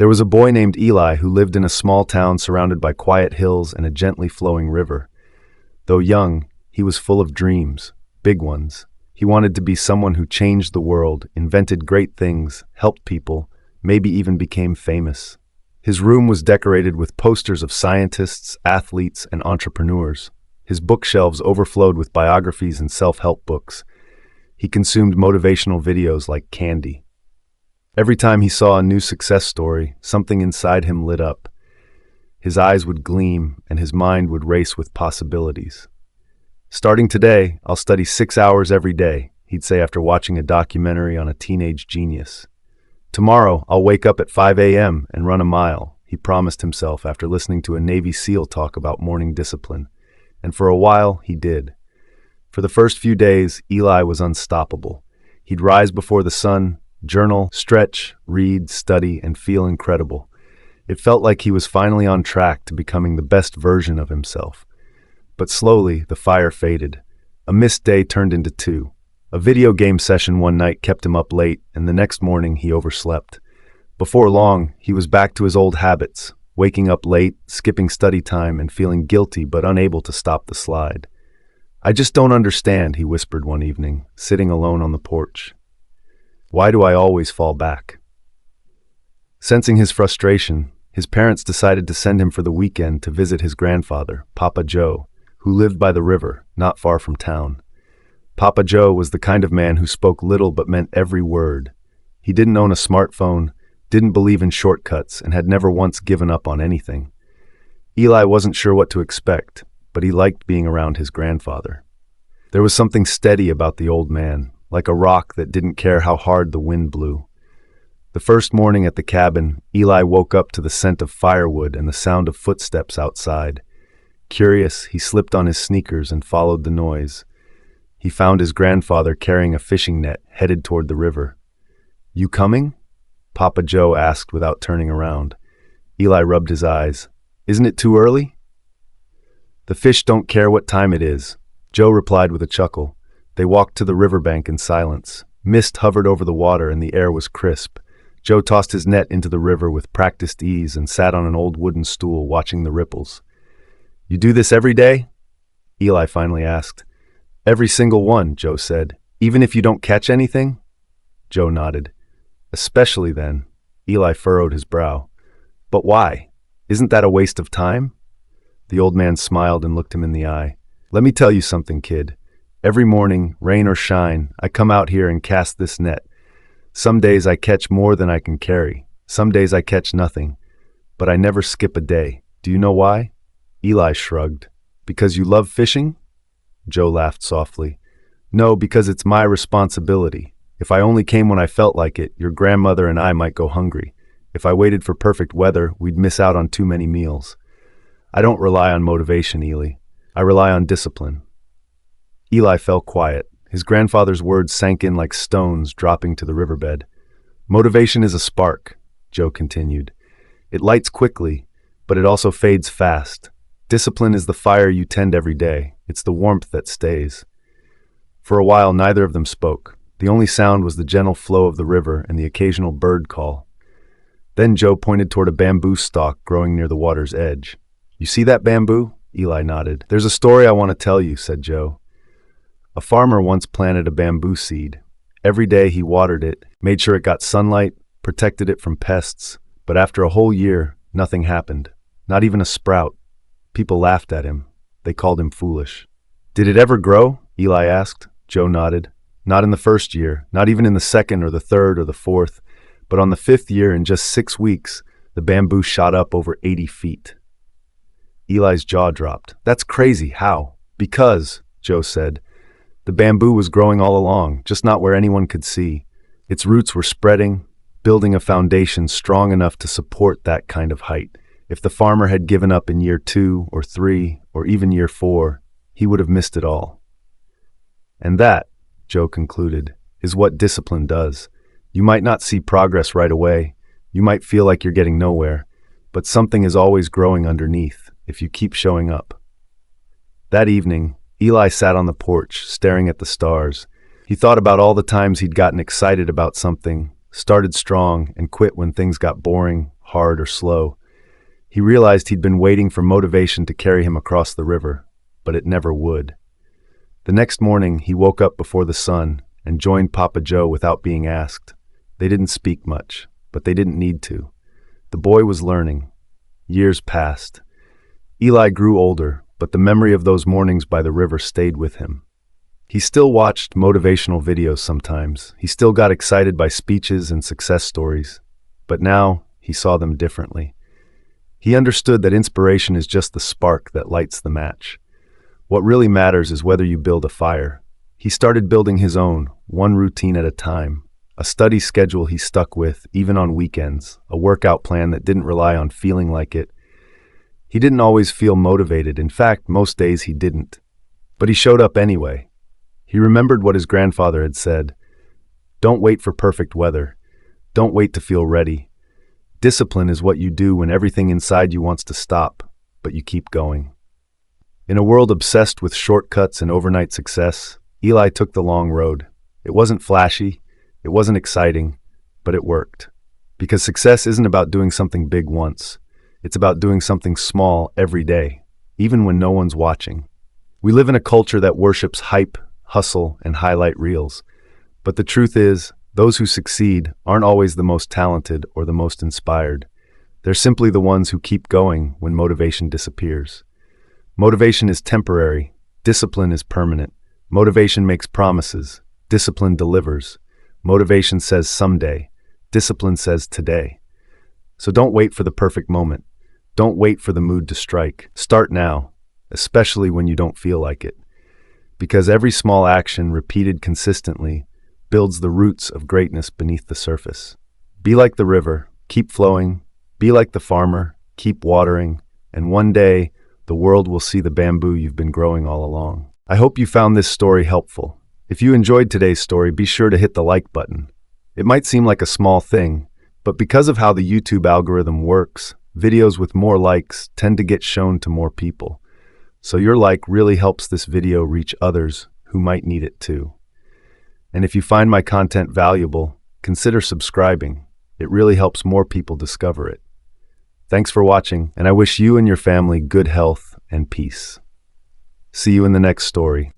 There was a boy named Eli who lived in a small town surrounded by quiet hills and a gently flowing river. Though young, he was full of dreams, big ones. He wanted to be someone who changed the world, invented great things, helped people, maybe even became famous. His room was decorated with posters of scientists, athletes, and entrepreneurs. His bookshelves overflowed with biographies and self-help books. He consumed motivational videos like candy. Every time he saw a new success story, something inside him lit up. His eyes would gleam and his mind would race with possibilities. "Starting today, I'll study 6 hours every day," he'd say after watching a documentary on a teenage genius. "Tomorrow, I'll wake up at 5 a.m. and run a mile," he promised himself after listening to a Navy SEAL talk about morning discipline. And for a while, he did. For the first few days, Eli was unstoppable. He'd rise before the sun, journal, stretch, read, study, and feel incredible. It felt like he was finally on track to becoming the best version of himself. But slowly, the fire faded. A missed day turned into two. A video game session one night kept him up late, and the next morning he overslept. Before long, he was back to his old habits, waking up late, skipping study time, and feeling guilty but unable to stop the slide. "I just don't understand," he whispered one evening, sitting alone on the porch. "Why do I always fall back?" Sensing his frustration, his parents decided to send him for the weekend to visit his grandfather, Papa Joe, who lived by the river, not far from town. Papa Joe was the kind of man who spoke little but meant every word. He didn't own a smartphone, didn't believe in shortcuts, and had never once given up on anything. Eli wasn't sure what to expect, but he liked being around his grandfather. There was something steady about the old man, like a rock that didn't care how hard the wind blew. The first morning at the cabin, Eli woke up to the scent of firewood and the sound of footsteps outside. Curious, he slipped on his sneakers and followed the noise. He found his grandfather carrying a fishing net, headed toward the river. "You coming?" Papa Joe asked without turning around. Eli rubbed his eyes. "Isn't it too early?" "The fish don't care what time it is," Joe replied with a chuckle. They walked to the riverbank in silence. Mist hovered over the water and the air was crisp. Joe tossed his net into the river with practiced ease and sat on an old wooden stool watching the ripples. "You do this every day?" Eli finally asked. "Every single one," Joe said. "Even if you don't catch anything?" Joe nodded. "Especially then." Eli furrowed his brow. "But why? Isn't that a waste of time?" The old man smiled and looked him in the eye. "Let me tell you something, kid. Every morning, rain or shine, I come out here and cast this net. Some days I catch more than I can carry. Some days I catch nothing. But I never skip a day. Do you know why?" Eli shrugged. "Because you love fishing?" Joe laughed softly. "No, because it's my responsibility. If I only came when I felt like it, your grandmother and I might go hungry. If I waited for perfect weather, we'd miss out on too many meals. I don't rely on motivation, Eli. I rely on discipline." Eli fell quiet. His grandfather's words sank in like stones dropping to the riverbed. "Motivation is a spark," Joe continued. "It lights quickly, but it also fades fast. Discipline is the fire you tend every day. It's the warmth that stays." For a while, neither of them spoke. The only sound was the gentle flow of the river and the occasional bird call. Then Joe pointed toward a bamboo stalk growing near the water's edge. "You see that bamboo?" Eli nodded. "There's a story I want to tell you," said Joe. "A farmer once planted a bamboo seed. Every day he watered it, made sure it got sunlight, protected it from pests, but after a whole year, nothing happened. Not even a sprout. People laughed at him. They called him foolish." "Did it ever grow?" Eli asked. Joe nodded. "Not in the first year, not even in the second or the third or the fourth, but on the 5th year, in just 6 weeks, the bamboo shot up over 80 feet. Eli's jaw dropped. "That's crazy. How?" "Because," Joe said, "the bamboo was growing all along, just not where anyone could see. Its roots were spreading, building a foundation strong enough to support that kind of height. If the farmer had given up in year 2 or 3 or even year 4, he would have missed it all." And that, Joe concluded, is what discipline does. You might not see progress right away. You might feel like you're getting nowhere, but something is always growing underneath if you keep showing up. That evening, Eli sat on the porch, staring at the stars. He thought about all the times he'd gotten excited about something, started strong, and quit when things got boring, hard or slow. He realized he'd been waiting for motivation to carry him across the river, but it never would. The next morning, he woke up before the sun and joined Papa Joe without being asked. They didn't speak much, but they didn't need to. The boy was learning. Years passed. Eli grew older, but the memory of those mornings by the river stayed with him. He still watched motivational videos sometimes. He still got excited by speeches and success stories. But now, he saw them differently. He understood that inspiration is just the spark that lights the match. What really matters is whether you build a fire. He started building his own, one routine at a time. A study schedule he stuck with, even on weekends. A workout plan that didn't rely on feeling like it. He didn't always feel motivated. In fact, most days he didn't. But he showed up anyway. He remembered what his grandfather had said. Don't wait for perfect weather. Don't wait to feel ready. Discipline is what you do when everything inside you wants to stop, but you keep going. In a world obsessed with shortcuts and overnight success, Eli took the long road. It wasn't flashy, it wasn't exciting, but it worked. Because success isn't about doing something big once. It's about doing something small every day, even when no one's watching. We live in a culture that worships hype, hustle, and highlight reels. But the truth is, those who succeed aren't always the most talented or the most inspired. They're simply the ones who keep going when motivation disappears. Motivation is temporary. Discipline is permanent. Motivation makes promises. Discipline delivers. Motivation says someday. Discipline says today. So don't wait for the perfect moment. Don't wait for the mood to strike. Start now, especially when you don't feel like it. Because every small action repeated consistently builds the roots of greatness beneath the surface. Be like the river, keep flowing. Be like the farmer, keep watering. And one day, the world will see the bamboo you've been growing all along. I hope you found this story helpful. If you enjoyed today's story, be sure to hit the like button. It might seem like a small thing, but because of how the YouTube algorithm works, videos with more likes tend to get shown to more people. So your like really helps this video reach others who might need it too. And if you find my content valuable, consider subscribing. It really helps more people discover it. Thanks for watching, and I wish you and your family good health and peace. See you in the next story.